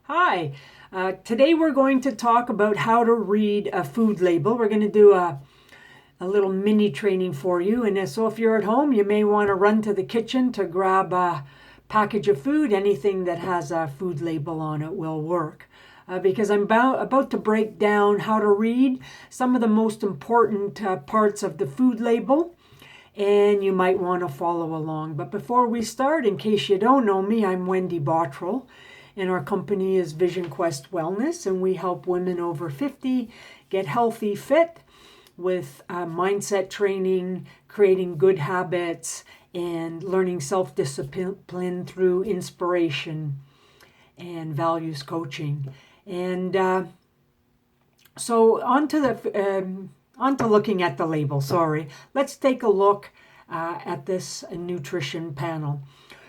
Hi, today we're going to talk about how to read a food label. We're going to do a little mini training for you. And so if you're at home, you may want to run to the kitchen to grab a package of food. Anything that has a food label on it will work. Because I'm about to break down how to read some of the most important parts of the food label. And you might want to follow along. But before we start, in case you don't know me, I'm Wendy Bottrell, and our company is Vision Quest Wellness, and we help women over 50 get healthy, fit with mindset training, creating good habits, and learning self-discipline through inspiration and values coaching. And so on to looking at the label. Sorry. Let's take a look at this nutrition panel.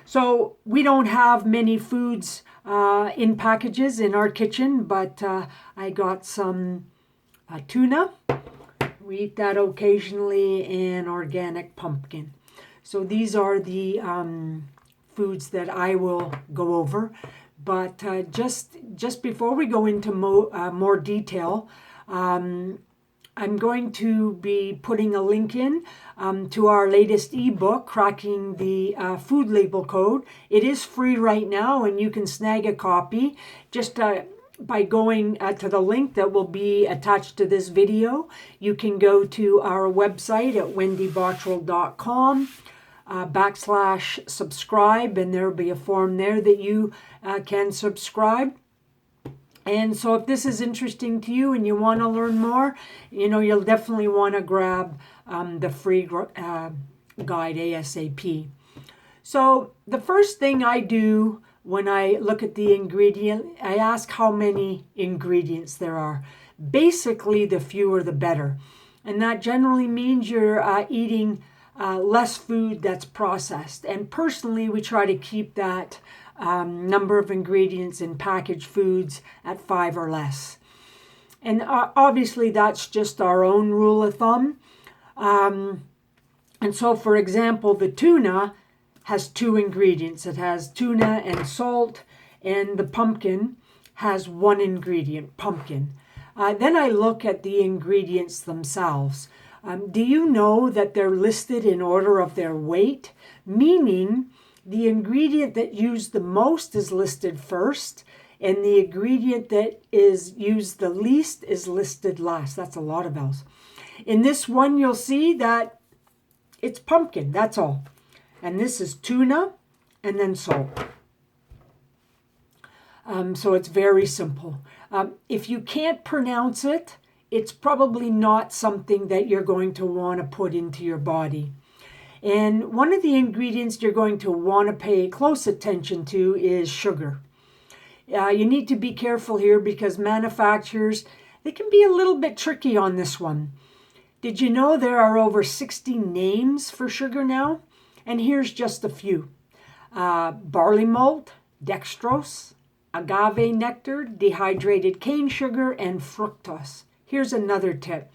So we don't have many foods in packages in our kitchen, but I got some tuna. We eat that occasionally, and organic pumpkin. So these are the foods that I will go over. But just before we go into more detail, I'm going to be putting a link in to our latest ebook, Cracking the Food Label Code. It is free right now, and you can snag a copy just by going to the link that will be attached to this video. You can go to our website at wendybottrell.com /subscribe, and there will be a form there that you can subscribe. And so if this is interesting to you and you want to learn more, you'll definitely want to grab the free guide ASAP. So the first thing I do when I look at the ingredient, I ask how many ingredients there are. Basically, the fewer the better. And that generally means you're eating less food that's processed. And personally, we try to keep that number of ingredients in packaged foods at 5 or less. And obviously that's just our own rule of thumb. And so, for example, the tuna has 2 ingredients. It has tuna and salt, and the pumpkin has 1 ingredient, pumpkin. Then I look at the ingredients themselves. Do you know that they're listed in order of their weight? Meaning, the ingredient that used the most is listed first, and the ingredient that is used the least is listed last. That's a lot of L's. In this one, you'll see that it's pumpkin, that's all. And this is tuna and then salt. So it's very simple. If you can't pronounce it, it's probably not something that you're going to want to put into your body. And one of the ingredients you're going to want to pay close attention to is sugar. You need to be careful here because manufacturers, they can be a little bit tricky on this one. Did you know there are over 60 names for sugar now? And here's just a few. Barley malt, dextrose, agave nectar, dehydrated cane sugar, and fructose. Here's another tip.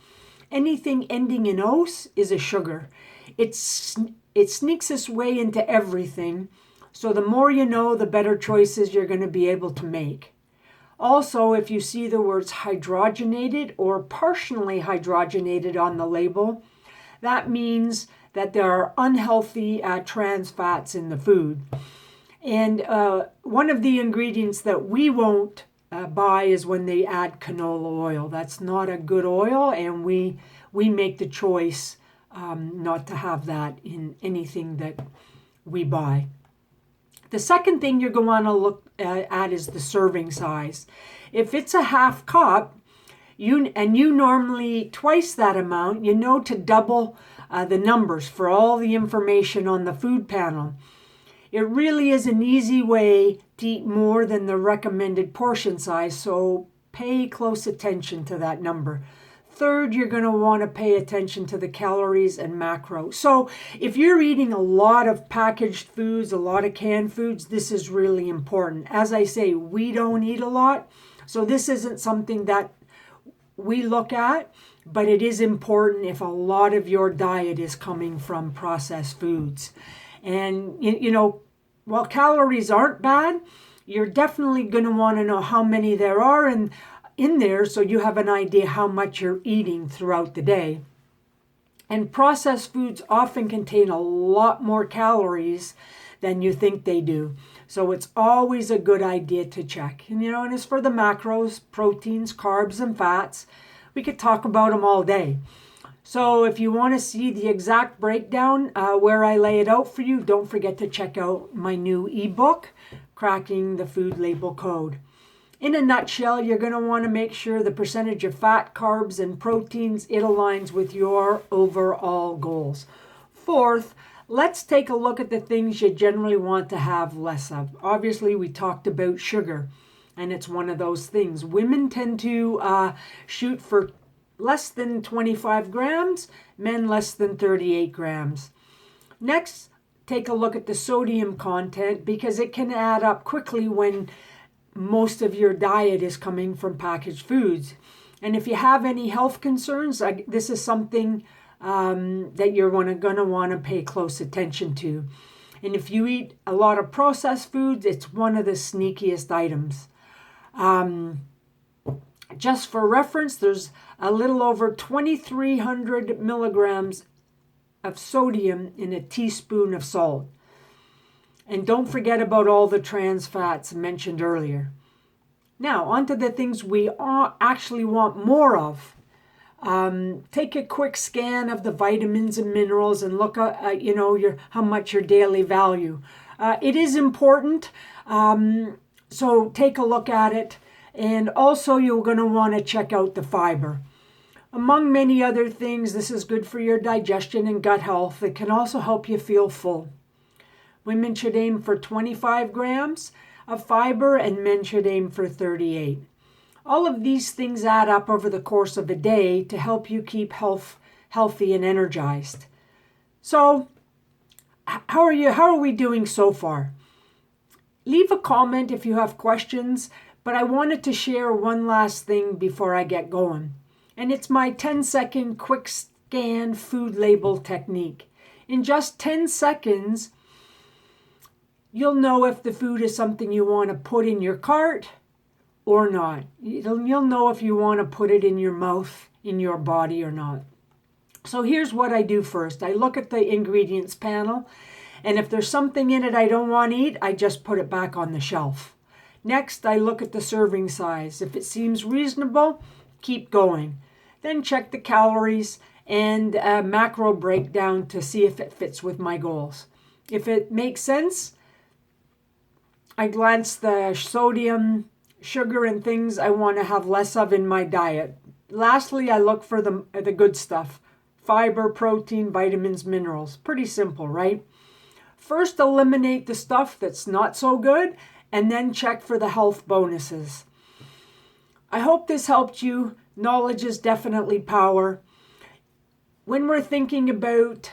Anything ending in ose is a sugar. It sneaks its way into everything, so the more you know, the better choices you're going to be able to make. Also, if you see the words hydrogenated or partially hydrogenated on the label, that means that there are unhealthy trans fats in the food. And one of the ingredients that we won't buy is when they add canola oil. That's not a good oil, and we make the choice not to have that in anything that we buy. The second thing you're going to want to look at is the serving size. If it's a half cup, you normally eat twice that amount, to double the numbers for all the information on the food panel. It really is an easy way to eat more than the recommended portion size, so pay close attention to that number. Third, you're going to want to pay attention to the calories and macros. So if you're eating a lot of packaged foods, a lot of canned foods, this is really important. As I say, we don't eat a lot, so this isn't something that we look at, but it is important if a lot of your diet is coming from processed foods. And, while calories aren't bad, you're definitely going to want to know how many there are in there so you have an idea how much you're eating throughout the day. And processed foods often contain a lot more calories than you think they do. So it's always a good idea to check. And and as for the macros, proteins, carbs, and fats, we could talk about them all day. So if you want to see the exact breakdown where I lay it out for you, don't forget to check out my new ebook, Cracking the Food Label Code. In a nutshell, you're going to want to make sure the percentage of fat, carbs, and proteins, it aligns with your overall goals. Fourth, let's take a look at the things you generally want to have less of. Obviously, we talked about sugar, and it's one of those things. Women tend to shoot for less than 25 grams, men less than 38 grams. Next, take a look at the sodium content because it can add up quickly when most of your diet is coming from packaged foods. And if you have any health concerns, this is something that you're going to want to pay close attention to. And if you eat a lot of processed foods, it's one of the sneakiest items. Just for reference, there's a little over 2,300 milligrams of sodium in a teaspoon of salt. And don't forget about all the trans fats mentioned earlier. Now, on to the things we actually want more of. Take a quick scan of the vitamins and minerals and look at how much your daily value. It is important, so take a look at it. And also you're going to want to check out the fiber. Among many other things, this is good for your digestion and gut health. It can also help you feel full. Women should aim for 25 grams of fiber and men should aim for 38. All of these things add up over the course of a day to help you keep healthy and energized. So, how are we doing so far? Leave a comment if you have questions, but I wanted to share one last thing before I get going. And it's my 10-second quick scan food label technique. In just 10 seconds, you'll know if the food is something you want to put in your cart or not. You'll know if you want to put it in your mouth, in your body or not. So here's what I do first. I look at the ingredients panel, and if there's something in it I don't want to eat, I just put it back on the shelf. Next, I look at the serving size. If it seems reasonable, keep going. Then check the calories and macro breakdown to see if it fits with my goals. If it makes sense, I glance the sodium, sugar, and things I want to have less of in my diet. Lastly, I look for the good stuff. Fiber, protein, vitamins, minerals. Pretty simple, right? First, eliminate the stuff that's not so good, and then check for the health bonuses. I hope this helped you. Knowledge is definitely power. When we're thinking about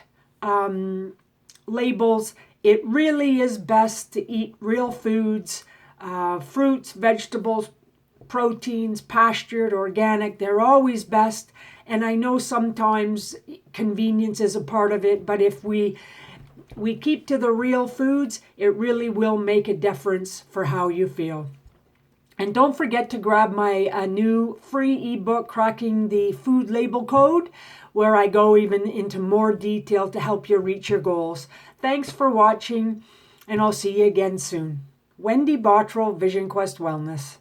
labels, it really is best to eat real foods, fruits, vegetables, proteins, pastured, organic. They're always best. And I know sometimes convenience is a part of it, but if we keep to the real foods, it really will make a difference for how you feel. And don't forget to grab my new free ebook, Cracking the Food Label Code, where I go even into more detail to help you reach your goals. Thanks for watching, and I'll see you again soon. Wendy Bottrell, Vision Quest Wellness.